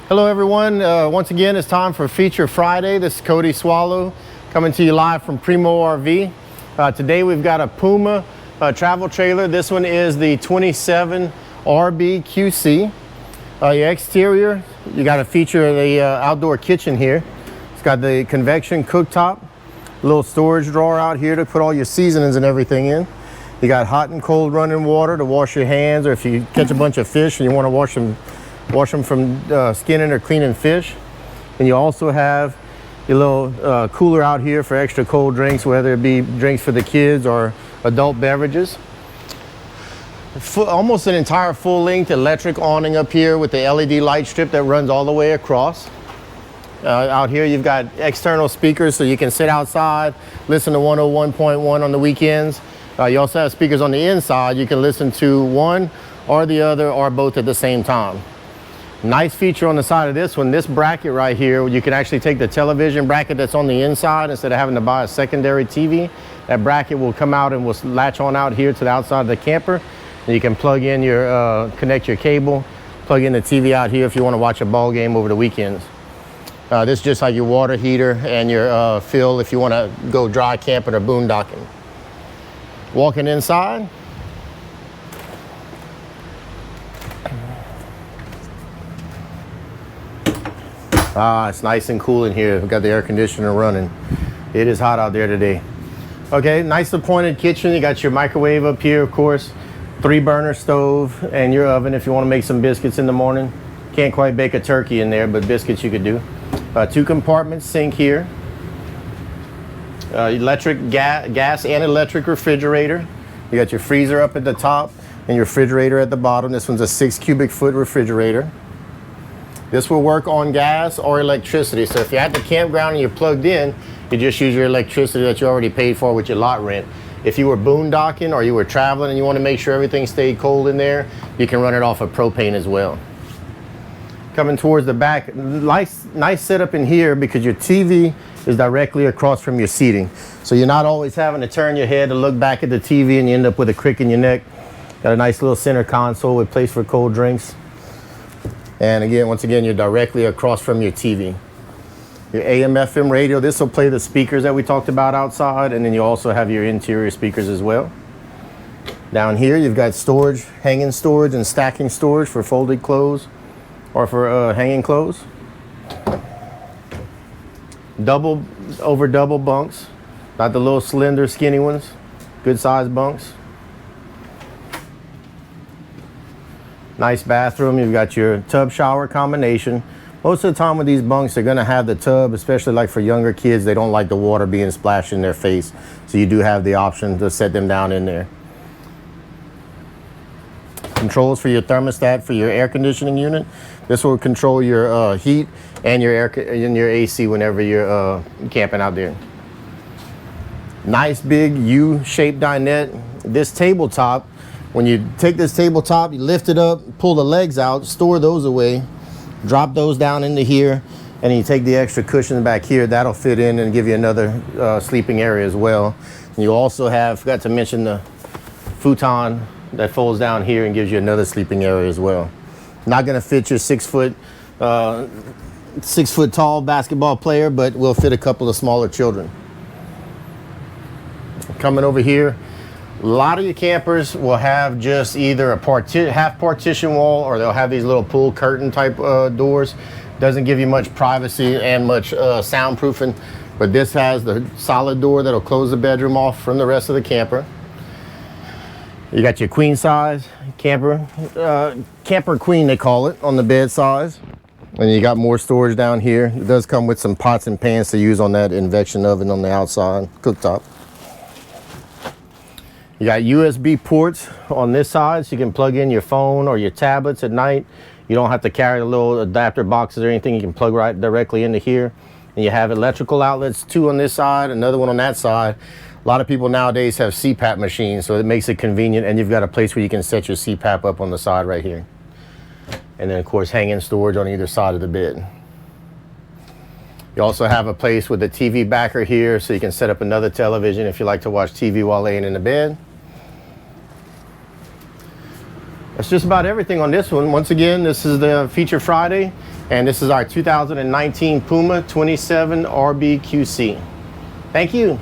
Hello everyone, once again it's time for Feature Friday. This is Cody Swallow coming to you live from Primeaux RV. Today we've got a Puma travel trailer. This one is the 27RBQC. Your exterior, you got a feature of the outdoor kitchen here. It's got the convection cooktop, a little storage drawer out here to put all your seasonings and everything in. You got hot and cold running water to wash your hands, or if you catch a bunch of fish and you want to wash them from skinning or cleaning fish. And you also have your little cooler out here for extra cold drinks, whether it be drinks for the kids or adult beverages. Almost an entire full-length electric awning up here with the LED light strip that runs all the way across. Out here you've got external speakers so you can sit outside, listen to 101.1 on the weekends. You also have speakers on the inside. You can listen to one or the other or both at the same time. Nice feature on the side of this one, this bracket right here, you can actually take the television bracket that's on the inside instead of having to buy a secondary TV. That bracket will come out and will latch on out here to the outside of the camper. And you can plug in your, connect your cable, plug in the TV out here if you want to watch a ball game over the weekends. This is just like your water heater and your fill if you want to go dry camping or boondocking. Walking inside. It's nice and cool in here. We've got the air conditioner running. It is hot out there today. Okay, nice appointed kitchen. You got your microwave up here, of course. 3-burner stove and your oven if you want to make some biscuits in the morning. Can't quite bake a turkey in there, but biscuits you could do. 2-compartment sink here. Electric gas and electric refrigerator. You got your freezer up at the top and your refrigerator at the bottom. This one's a 6 cubic foot refrigerator. This will work on gas or electricity. So if you're at the campground and you're plugged in, you just use your electricity that you already paid for with your lot rent. If you were boondocking or you were traveling and you want to make sure everything stayed cold in there, you can run it off of propane as well. Coming towards the back, nice setup in here because your TV is directly across from your seating. So you're not always having to turn your head to look back at the TV and you end up with a crick in your neck. Got a nice little center console with place for cold drinks. And again, once again, you're directly across from your TV. Your AM/FM radio, this will play the speakers that we talked about outside, and then you also have your interior speakers as well. Down here, you've got storage, hanging storage and stacking storage for folded clothes or for hanging clothes. Double bunks, not the little slender, skinny ones, good sized bunks. Nice bathroom. You've got your tub shower combination. Most of the time with these bunks, they're going to have the tub, especially like for younger kids. They don't like the water being splashed in their face. So you do have the option to set them down in there. Controls for your thermostat for your air conditioning unit. This will control your heat and your AC whenever you're camping out there. Nice big U-shaped dinette. This tabletop, when you take this tabletop, you lift it up, pull the legs out, store those away, drop those down into here, and then you take the extra cushions back here. That'll fit in and give you another sleeping area as well. And you also have, forgot to mention, the futon that folds down here and gives you another sleeping area as well. Not gonna fit your 6 foot tall basketball player, but will fit a couple of smaller children. Coming over here, a lot of your campers will have just either a half partition wall, or they'll have these little pull curtain type doors. Doesn't give you much privacy and much soundproofing, but this has the solid door that'll close the bedroom off from the rest of the camper. You got your queen size camper queen they call it, on the bed size. And you got more storage down here. It does come with some pots and pans to use on that induction oven on the outside cooktop. You got USB ports on this side, so you can plug in your phone or your tablets at night. You don't have to carry the little adapter boxes or anything. You can plug right directly into here. And you have electrical outlets, 2 on this side, another one on that side. A lot of people nowadays have CPAP machines, so it makes it convenient, and you've got a place where you can set your CPAP up on the side right here. And then of course hang-in storage on either side of the bed. You also have a place with a TV backer here, so you can set up another television if you like to watch TV while laying in the bed. That's just about everything on this one. Once again, this is the Feature Friday. And this is our 2019 Puma 27RBQC. Thank you.